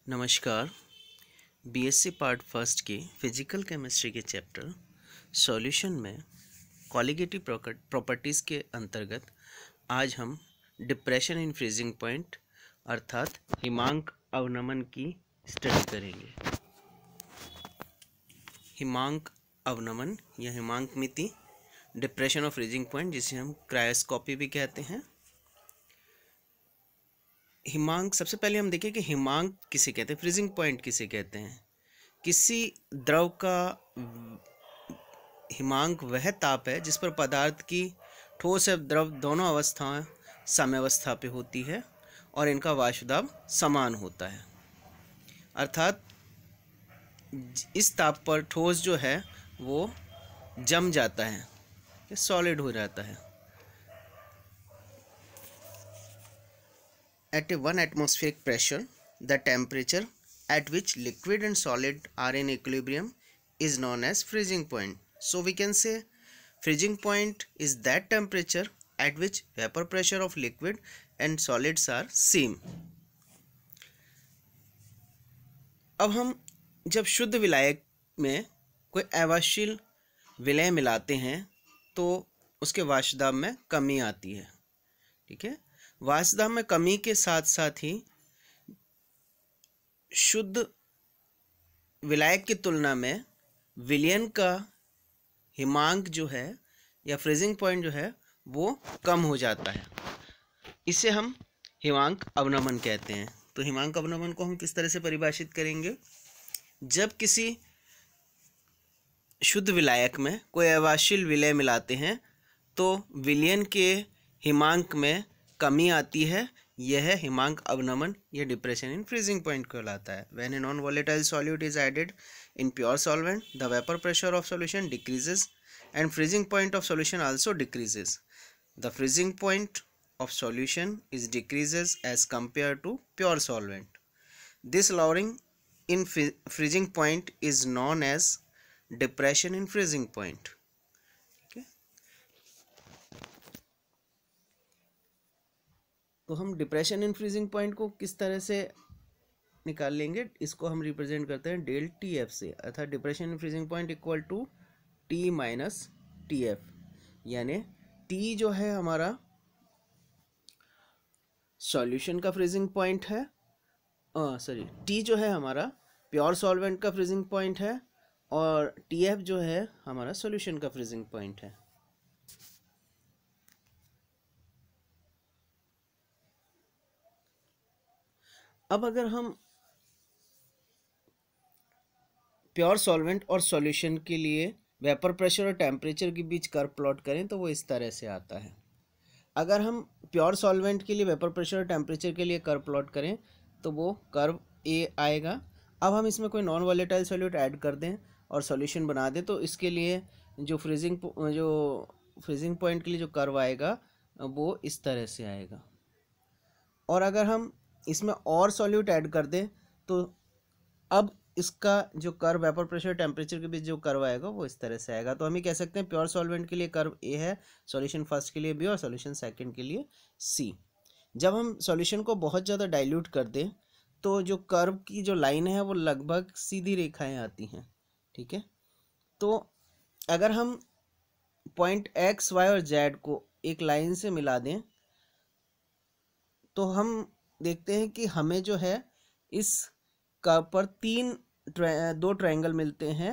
नमस्कार। BSc part first के physical chemistry के चैप्टर सॉल्यूशन में कॉलिगेटिव प्रॉपर्टीज़ के अंतर्गत आज हम डिप्रेशन इन फ्रीजिंग पॉइंट अर्थात हिमांक अवनमन की स्टडी करेंगे। हिमांक अवनमन या हिमांक मिति, डिप्रेशन ऑफ फ्रीजिंग पॉइंट, जिसे हम क्रायोस्कोपी भी कहते हैं। हिमांक, सबसे पहले हम देखें कि हिमांक किसे कहते हैं, फ्रीजिंग पॉइंट किसे कहते हैं। किसी द्रव का हिमांक वह ताप है जिस पर पदार्थ की ठोस या द्रव दोनों अवस्थाएं साम्यावस्था पे होती है और इनका वाष्पदाब समान होता है। अर्थात इस ताप पर ठोस जो है वो जम जाता है, सॉलिड हो जाता है। At a 1 atmospheric pressure, the temperature at which liquid and solid are in equilibrium is known as freezing point. So we can say freezing point is that temperature at which vapor pressure of liquid and solids are same. अब हम जब शुद्ध विलायक में कोई अवाष्यशील विलय मिलाते हैं तो उसके वाष्पदाब में कमी आती है। ठीक है, वाष्पदाब में कमी के साथ साथ ही शुद्ध विलायक की तुलना में विलयन का हिमांक जो है या फ्रीजिंग पॉइंट जो है वो कम हो जाता है। इसे हम हिमांक अवनमन कहते हैं। तो हिमांक अवनमन को हम किस तरह से परिभाषित करेंगे? जब किसी शुद्ध विलायक में कोई अवाष्यशील विलय मिलाते हैं तो विलयन के हिमांक में कमी आती है, यह हिमांक अवनमन या डिप्रेशन इन फ्रीजिंग पॉइंट कहलाता है। When a non-volatile solute is added in pure solvent, the vapor pressure of solution decreases and freezing point of solution also decreases. The freezing point of solution is decreases as compared to pure solvent. This lowering in freezing point is known as depression in freezing point. तो हम depression in freezing point को किस तरह से निकाल लेंगे? इसको हम रिप्रेजेंट करते हैं डेल टी एफ से, अर्थात depression in freezing point equal to T minus T F, यानी टी जो है हमारा सॉल्यूशन का फ्रीजिंग पॉइंट है, टी जो है हमारा प्योर सॉल्वेंट का फ्रीजिंग पॉइंट है और टी एफ जो है हमारा सॉल्यूशन का फ्रीजिंग पॉइंट है। अब अगर हम प्योर सॉल्वेंट और सॉल्यूशन के लिए वेपर प्रेशर और टेम्परेचर के बीच कर्व प्लॉट करें तो वो इस तरह से आता है। अगर हम प्योर सॉल्वेंट के लिए वेपर प्रेशर और टेम्परेचर के लिए कर्व प्लॉट करें तो वो कर्व ए आएगा। अब हम इसमें कोई नॉन वॉलेटाइल सॉल्यूट ऐड कर दें और सॉल्यूशन बना दें तो इसके लिए जो फ्रीजिंग पॉइंट के लिए जो कर्व आएगा वो इस तरह से आएगा। और अगर हम इसमें और सॉल्यूट ऐड कर दें तो अब इसका जो कर्व वेपर प्रेशर टेम्परेचर के बीच जो कर्व आएगा वो इस तरह से आएगा। तो हम ये कह सकते हैं प्योर सॉल्वेंट के लिए कर्व ए है, सॉल्यूशन फर्स्ट के लिए बी और सॉल्यूशन सेकंड के लिए सी। जब हम सॉल्यूशन को बहुत ज़्यादा डाइल्यूट कर दें तो जो कर्व की जो लाइन है वो लगभग सीधी रेखाएं आती हैं। ठीक है, तो अगर हम पॉइंट एक्स वाई और जेड को एक लाइन से मिला दें तो हम देखते हैं कि हमें जो है इस कर्व पर दो ट्रायंगल मिलते हैं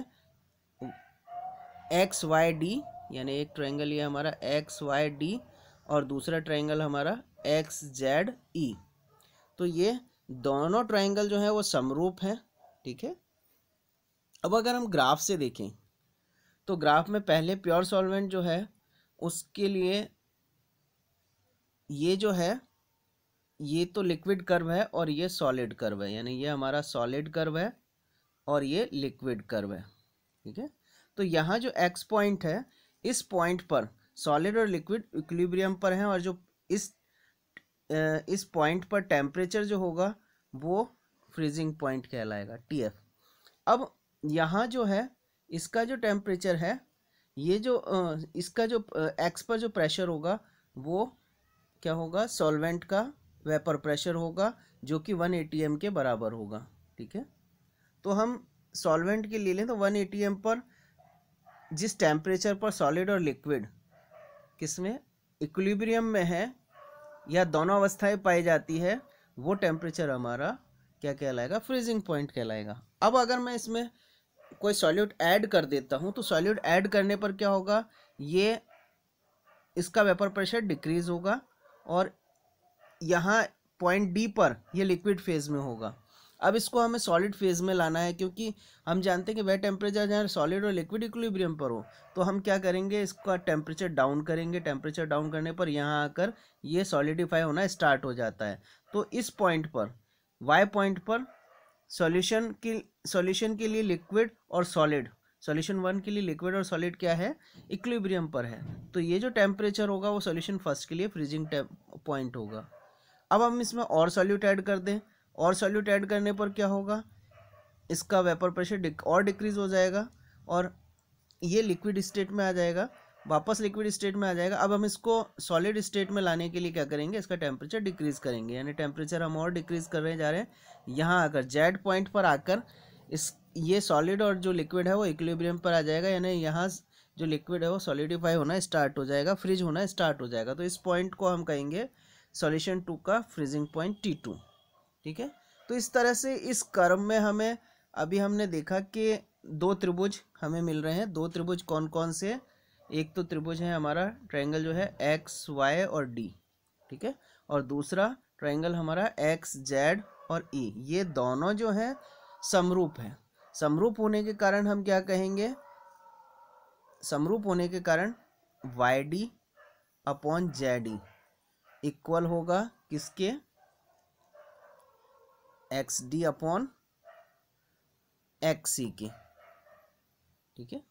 एक्स वाई डी, यानी एक ट्रायंगल ये हमारा एक्स वाई डी और दूसरा ट्रायंगल हमारा एक्स जेड ई। तो ये दोनों ट्रायंगल जो है वो समरूप हैं। ठीक है, अब अगर हम ग्राफ से देखें तो ग्राफ में पहले प्योर सॉल्वेंट जो है उसके लिए ये जो है ये तो लिक्विड कर्व है और ये सॉलिड कर्व है, यानी ये हमारा सॉलिड कर्व है और ये लिक्विड कर्व है। ठीक है, तो यहाँ जो एक्स पॉइंट है इस पॉइंट पर सॉलिड और लिक्विड इक्विलिब्रियम पर हैं और जो इस पॉइंट पर टेम्परेचर जो होगा वो फ्रीजिंग पॉइंट कहलाएगा, टी एफ। अब यहाँ जो है इसका जो टेम्परेचर है, ये जो इसका जो एक्स पर जो प्रेशर होगा वो क्या होगा? सॉल्वेंट का वेपर प्रेशर होगा जो कि 1 atm के बराबर होगा। ठीक है। तो हम सॉल्वेंट के ले लें तो 1 atm पर जिस टेम्परेचर पर सॉलिड और लिक्विड किसमें इक्विलिब्रियम में है या दोनों अवस्थाएं पाई जाती है, वो टेम्परेचर हमारा क्या कहलाएगा, फ्रीजिंग पॉइंट कहलाएगा। अब अगर मैं इसमें कोई सॉल्यूट ऐड कर देता हूँ तो सॉल्यूट ऐड करने पर क्या होगा, ये इसका वेपर प्रेशर डिक्रीज होगा और यहाँ पॉइंट डी पर ये लिक्विड फेज में होगा। अब इसको हमें सॉलिड फेज में लाना है, क्योंकि हम जानते हैं कि वह टेम्परेचर जहाँ सॉलिड और लिक्विड इक्विलिब्रियम पर हो, तो हम क्या करेंगे, इसका टेम्परेचर डाउन करेंगे। टेम्परेचर डाउन करने पर यहाँ आकर ये सॉलिडिफाई होना स्टार्ट हो जाता है। तो इस पॉइंट पर, वाई पॉइंट पर सॉल्यूशन के लिए लिक्विड और सॉलिड, सॉल्यूशन 1 के लिए लिक्विड और सॉलिड क्या है, इक्विलिब्रियम पर है। तो ये जो टेम्परेचर होगा वो सॉल्यूशन फर्स्ट के लिए फ्रीजिंग पॉइंट होगा। अब हम इसमें और सॉल्यूट ऐड कर दें, और सॉल्यूट ऐड करने पर क्या होगा, इसका वेपर प्रेशर और डिक्रीज हो जाएगा और ये लिक्विड स्टेट में आ जाएगा, वापस लिक्विड स्टेट में आ जाएगा। अब हम इसको सॉलिड स्टेट में लाने के लिए क्या करेंगे, इसका टेम्परेचर डिक्रीज करेंगे, यानी टेम्परेचर हम और डिक्रीज कर रहे जा रहे हैं। यहाँ आकर जेड पॉइंट पर आकर ये सॉलिड और जो लिक्विड है वो इक्विलिब्रियम पर आ जाएगा, यानी यहाँ जो लिक्विड है वो सॉलिडिफाई होना स्टार्ट हो जाएगा, फ्रीज होना स्टार्ट हो जाएगा। तो इस पॉइंट को हम कहेंगे सॉल्यूशन 2 का फ्रीजिंग पॉइंट T2। ठीक है। तो इस तरह से इस कर्व में हमें अभी हमने देखा कि 2 त्रिभुज हमें मिल रहे हैं। 2 त्रिभुज कौन कौन से, एक तो त्रिभुज है हमारा ट्रायंगल जो है एक्स वाई और डी, ठीक है, और दूसरा ट्रायंगल हमारा एक्स जेड और ई। ये दोनों जो है समरूप है। समरूप होने के कारण हम क्या कहेंगे, समरूप होने के कारण Y D upon Z E equal होगा किसके, X D upon X C के। ठीक है।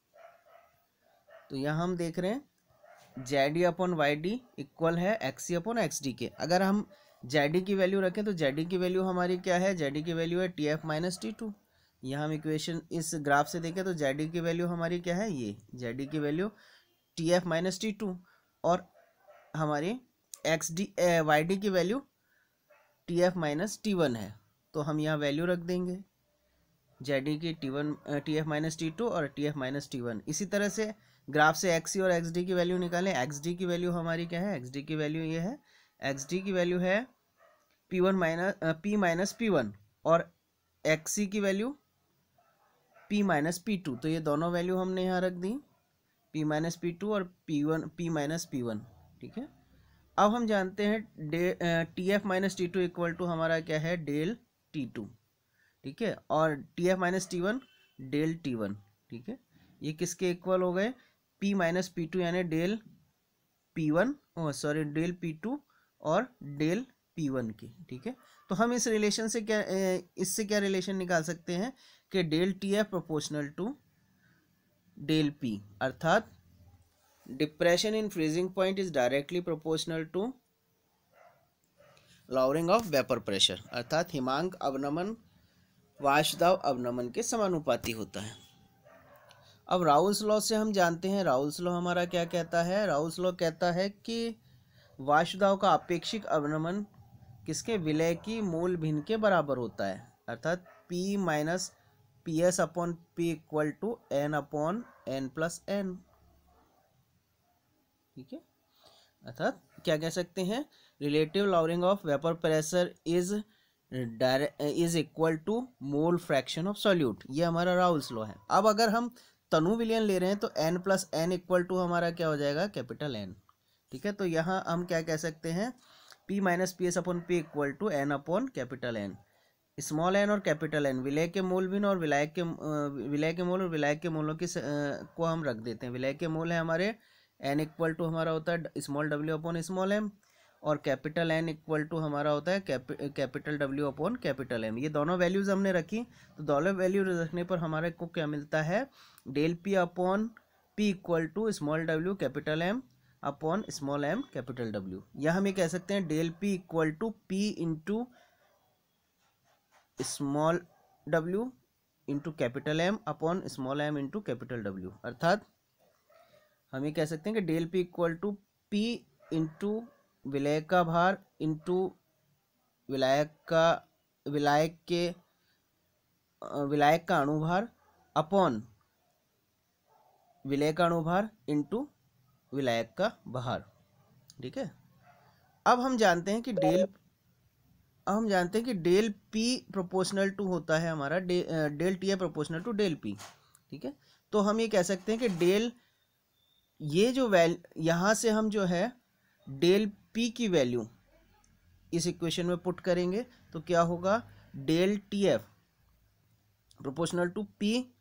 तो यहाँ हम देख रहे हैं Z D upon Y D equal है X C upon X D के। अगर हम जेड डी की वैल्यू रखें तो जेड डी की वैल्यू हमारी क्या है, जेड डी की वैल्यू है टी एफ माइनस T2। यहाँ हम इक्वेशन इस ग्राफ से देखें तो जेड डी की वैल्यू हमारी क्या है, ये जेड डी की value T F minus T2 और हमारी एक्स डी वाई डी की value T F minus T1 है। तो हम यहाँ वैल्यू रख देंगे जेड डी की टी एफ माइनस T2 और टी एफ माइनस T1। इसी तरह से ग्राफ से एक्स सी और एक्स डी की वैल्यू निकालें। एक्स डी की वैल्यू हमारी क्या है, एक्स डी की वैल्यू ये है, एक्स डी की वैल्यू है पी माइनस P1 और एक्स सी की वैल्यू P माइनस P2। तो ये दोनों वैल्यू हमने यहाँ रख दी, P माइनस P2 और P माइनस P1। ठीक है। अब हम जानते हैं T F minus T2 equal to हमारा क्या है, डेल T2। ठीक है। और T F minus T1 del T1। ठीक है। ये किसके इक्वल हो गए, P माइनस P2 यानी डेल P1 डेल P2 और डेल P1 की। ठीक है। तो हम इस रिलेशन से क्या, इससे क्या रिलेशन निकाल सकते हैं कि del TF proportional to del P, अर्थात depression in freezing point is directly proportional to lowering of vapour pressure, अर्थात हिमांक अवनमन वाष्पदाब अवनमन के समानुपाती होता है। अब राउल्स लॉ से हम जानते हैं, राउल्स लॉ हमारा क्या कहता है, राउल्स लॉ कहता है कि वाष्पदाब का अपेक्षिक अवनमन किसके, विलय की मूल भिन्न के बराबर होता है, अर्थात P minus P S upon P equal to N upon N plus N. ठीक है। अर्थात क्या कह सकते हैं, relative lowering of vapour pressure is equal to mole fraction of solute. ये हमारा राउल्स लॉ है। अब अगर हम तनु विलयन ले रहे हैं तो n plus N equal to हमारा क्या हो जाएगा, कैपिटल N। ठीक है। तो यहाँ हम क्या कह सकते हैं, P minus P S upon P equal to N upon capital N। Small n और कैपिटल N विलय के मूल भिन्न और विलायक के मूल और विलायक के मूलों की को हम रख देते हैं। विलय के मूल है हमारे n इक्वल टू हमारा होता है small w upon small m और कैपिटल N इक्वल टू हमारा होता है capital W upon capital M। ये दोनों वैल्यूज़ हमने रखी, तो दोनों वैल्यू रखने पर हमारे को क्या मिलता है, del P upon P equal to small w capital M upon small m capital W। या हम ये कह सकते हैं del P equal to P into small w into capital M upon small m into capital W। अर्थात हम ये कह सकते हैं कि del P equal to P into विलय का भार इंटू विलायक के विलायक का अणुभार अपॉन विलेय का अणुभार इंटू विलायक का भार। ठीक है। अब हम जानते हैं कि डेल पी प्रोपोर्शनल टू होता है हमारा डेल टी है प्रोपोर्शनल टू डेल पी। ठीक है। तो हम ये कह सकते हैं कि ये जो यहाँ से हम जो है डेल पी की वैल्यू इस इक्वेशन में पुट करेंगे तो क्या होगा, del T F proportional to P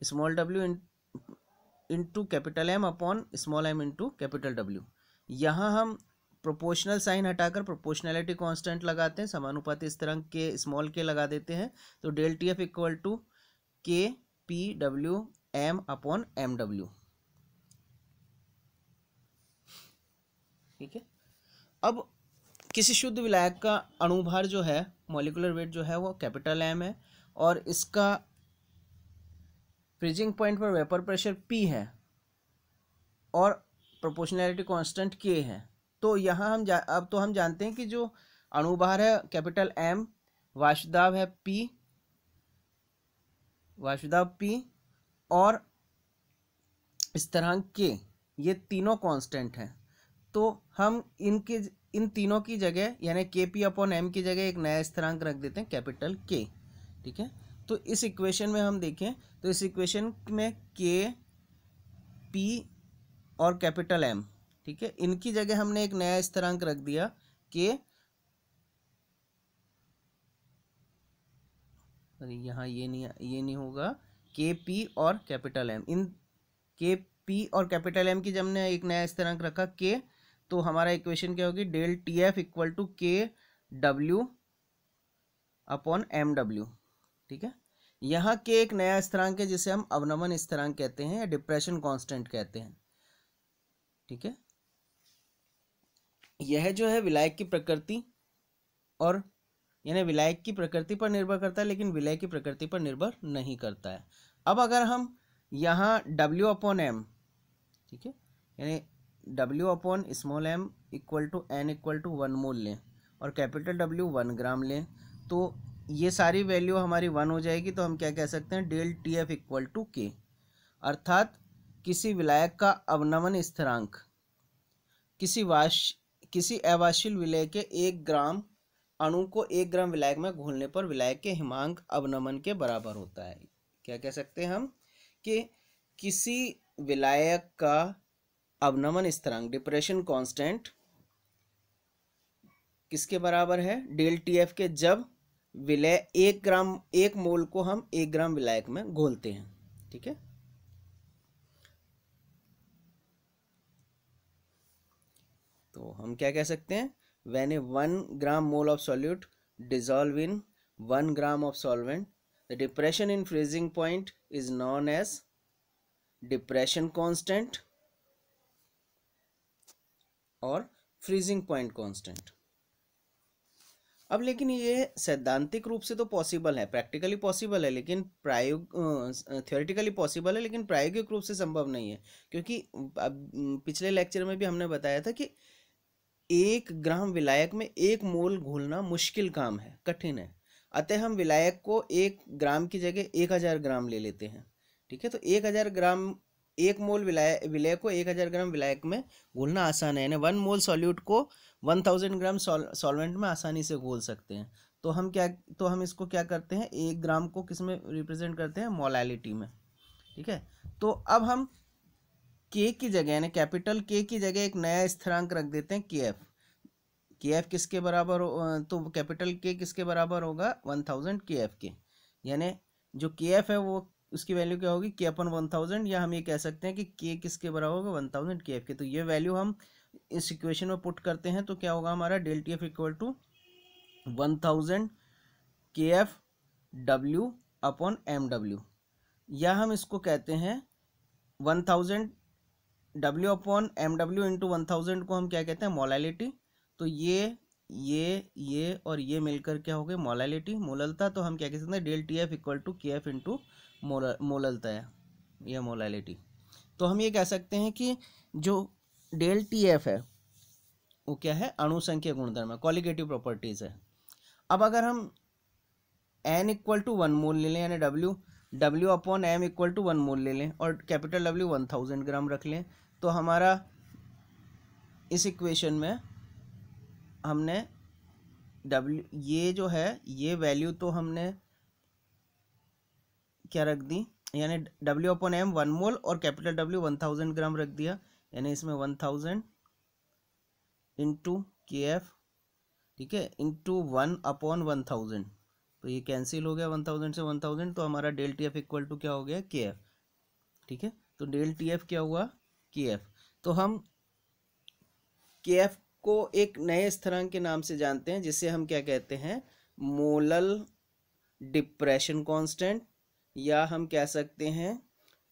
small W into capital M upon small M into capital W. यहाँ हम प्रोपोर्शनल साइन हटाकर प्रोपोर्शनैलिटी कांस्टेंट लगाते हैं, समानुपाती स्थिरांक के स्मॉल के लगा देते हैं, तो del T F equal to K P W M upon M W. ठीक है। अब किसी शुद्ध विलायक का अणुभार जो है, मॉलिक्यूलर वेट जो है वो कैपिटल एम है और इसका फ्रीजिंग पॉइंट पर वेपर प्रेशर पी है और प्रोपोर्शनैलिटी कांस्टेंट के है। तो यहाँ अब तो हम जानते हैं कि जो अणुभार है कैपिटल एम, वाष्पदाब है पी, वाष्पदाब पी और स्थिरांक के, ये तीनों कांस्टेंट हैं। तो हम इन तीनों की जगह यानी के पी अपॉन एम की जगह एक नया स्थिरांक रख देते हैं कैपिटल के। ठीक है। तो इस इक्वेशन में हम देखें तो इस इक्वेशन में के पी और कैपिटल एम, ठीक है, इनकी जगह हमने एक नया स्थिरांक रख दिया के, यहाँ ये नहीं होगा, के पी और कैपिटल एम, इन के पी और कैपिटल एम की जब हमने एक नया स्थिरांक रखा के, तो हमारा इक्वेशन क्या होगी, del T F equal to K W upon M W. ठीक है। यहाँ के एक नया स्थिरांक है जिसे हम अवनमन स्थिरांक कहते हैं या डिप्रेशन कांस्टेंट कहते हैं। ठीक है। यह जो है विलायक की प्रकृति और यानी विलायक की प्रकृति पर निर्भर करता है लेकिन विलय की प्रकृति पर निर्भर नहीं करता है। अब अगर हम यहाँ W अपॉन एम, ठीक है, यानी W upon small M equal to N equal to 1 mole लें और कैपिटल W 1 ग्राम लें, तो ये सारी वैल्यू हमारी 1 हो जाएगी। तो हम क्या कह सकते हैं, del T F equal to K, अर्थात किसी विलायक का अवनमन स्थिरांक किसी अवाष्यशील विलय के 1 ग्राम अणु को 1 ग्राम विलायक में घोलने पर विलायक के हिमांक अवनमन के बराबर होता है। क्या कह सकते हैं हम कि किसी विलायक का अवनमन स्थिरांक डिप्रेशन कांस्टेंट किसके बराबर है, डेल टी एफ के, जब विलय 1 मोल को हम 1 ग्राम विलायक में घोलते हैं। ठीक है। तो हम क्या कह सकते हैं, when a 1 gram mole of solute dissolve in 1 gram of solvent, the depression in freezing point is known as depression constant और freezing point constant। अब लेकिन ये सैद्धांतिक रूप से तो पॉसिबल है, प्रैक्टिकली पॉसिबल है, लेकिन थियोरेटिकली पॉसिबल है लेकिन प्रायोगिक रूप से संभव नहीं है, क्योंकि पिछले लेक्चर में भी हमने बताया था कि 1 ग्राम विलायक में 1 मोल घोलना मुश्किल काम है, कठिन है। अतः हम विलायक को 1 ग्राम की जगह 1000 ग्राम ले लेते हैं। ठीक है। तो 1000 ग्राम 1 मोल विलय को 1000 ग्राम विलायक में घोलना आसान है, यानी 1 मोल सॉल्यूट को 1000 ग्राम सॉल्वेंट में आसानी से घोल सकते हैं। तो हम इसको क्या करते हैं, 1 ग्राम को किस में रिप्रेजेंट करते हैं, मोलैलिटी में। ठीक है। तो अब हम के की जगह यानी कैपिटल के की जगह एक नया स्थिरांक रख देते हैं, के एफ किसके बराबर तो कैपिटल के किसके बराबर होगा, 1000 के एफ के, यानी जो के एफ है वो उसकी वैल्यू क्या होगी, के अपन 1000, या हम ये कह सकते हैं कि के किसके बराबर होगा, 1000 के एफ के। तो ये वैल्यू हम इस इक्वेशन में पुट करते हैं तो क्या होगा हमारा, del T F equal to 1000 K F W upon M W, या हम इसको कहते हैं 1000 W upon M W into 1000 को हम क्या कहते हैं, मोलैलिटी। तो ये और ये मिलकर क्या हो गए, मोलैलिटी, मोललता। तो हम क्या कह सकते हैं, del T F equal to K F into मोललता है, यह मोलैलिटी। तो हम ये कह सकते हैं कि जो डेल टी एफ है वो क्या है, अणु संख्या गुणधर्म है, क्वालिटेटिव प्रॉपर्टीज है। अब अगर हम n इक्वल टू 1 मोल ले लें, यानी W upon m equal to 1 mole ले लें, और कैपिटल W 1000 ग्राम रख लें, तो हमारा इस इक्वेशन में हमने W ये जो है ये वैल्यू तो हमने क्या रख दी, यानी W अपॉन m 1 मोल और कैपिटल W 1000 ग्राम रख दिया, यानी इसमें 1000 इंटू KF, ठीक है, इंटू 1 अपॉन 1000, तो ये कैंसिल हो गया 1000 से 1000, तो हमारा डेल TF इक्वल टू क्या हो गया KF, ठीक है। तो डेल TF क्या हुआ KF। तो हम KF को एक नए स्थिरांक के नाम से जानते हैं, जिसे हम क्या कहते हैं, मोलल डिप्रेशन कांस्टेंट, या हम कह सकते हैं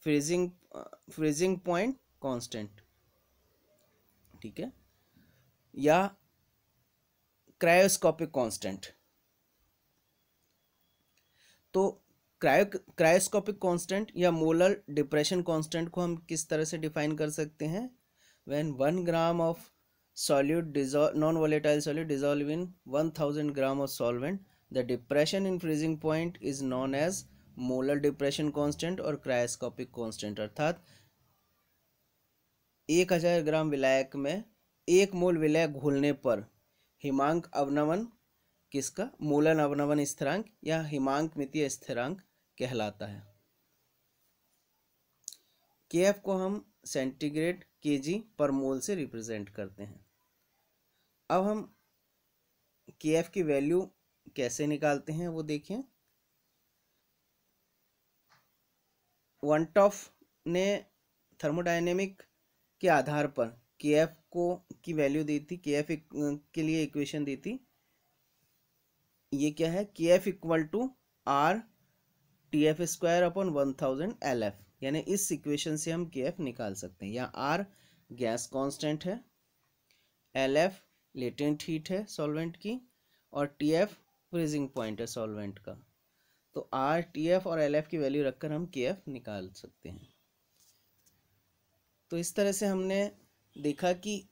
फ्रीजिंग पॉइंट कांस्टेंट, ठीक है, या क्रायोस्कोपिक कांस्टेंट। तो क्रायोस्कोपिक कांस्टेंट या मोलर डिप्रेशन कांस्टेंट को हम किस तरह से डिफाइन कर सकते हैं, when 1 gram of solute non volatile solute dissolve in 1000 gram of solvent, the depression in freezing point is known as molar depression constant और cryoscopic constant। अर्थात 1000 ग्राम विलायक में 1 मोल विलायक घोलने पर हिमांक अवनमन किसका, मोलन अवनमन स्थिरांक या हिमांक मितीय स्थिरांक कहलाता है। KF को हम सेंटीग्रेड kg पर मोल से रिप्रेजेंट करते हैं। अब हम KF की वैल्यू कैसे निकालते हैं वो देखें। वनटॉफ ने थर्मोडायनेमिक के आधार पर KF की वैल्यू दी थी, KF के लिए इक्वेशन दी थी, ये क्या है, KF equal to R TF square upon 1000 LF, यानी इस इक्वेशन से हम KF निकाल सकते हैं। यहाँ R गैस कांस्टेंट है, LF लेटेंट हीट है सॉल्वेंट की, और TF फ्रीजिंग पॉइंट है सॉल्वेंट का। तो R TF और LF की वैल्यू रखकर हम KF निकाल सकते हैं। तो इस तरह से हमने देखा कि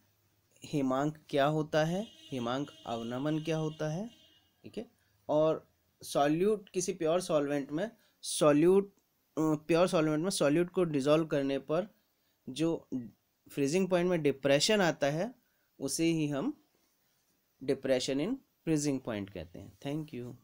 हिमांक क्या होता है, हिमांक अवनमन क्या होता है, ठीक है, और सॉल्यूट किसी प्योर सॉल्वेंट में सॉल्यूट को डिसॉल्व करने पर जो फ्रीजिंग पॉइंट में डिप्रेशन आता है उसे ही हम डिप्रेशन इन फ्रीजिंग पॉइंट कहते हैं। Thank you.